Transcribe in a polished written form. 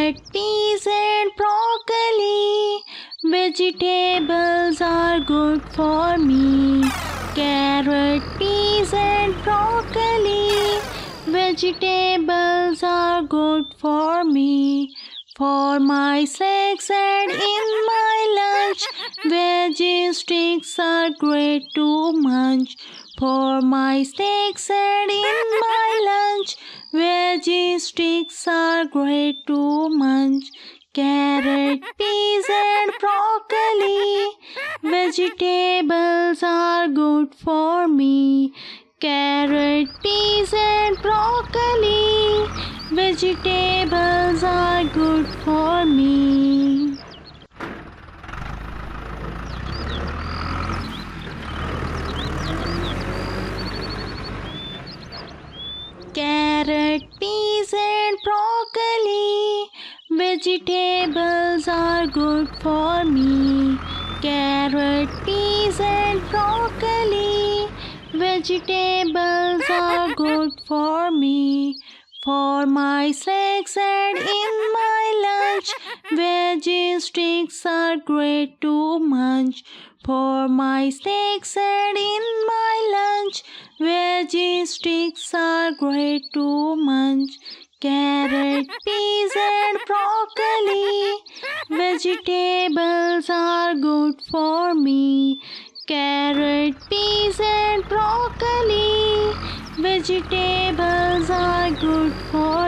Carrot, peas and broccoli. Vegetables are good for me. Carrot, peas and broccoli. Vegetables are good for me. For my snacks and in my lunch, veggie sticks are great to munch. For my snacks and in my lunch, veggie sticks are great to munch. Carrot, peas and broccoli. Vegetables are good for me. Carrot, peas and broccoli. Vegetables are good for me. Carrot, peas and broccoli. Vegetables are good for me. Carrot, peas and broccoli. Vegetables are good for me. For my snacks and in my lunch, veggie sticks are great to munch. For my snacks and in my lunch, veggie sticks are great to munch. Carrot, peas and broccoli. Vegetables are good for me. Carrot, peas and broccoli. Vegetables are good for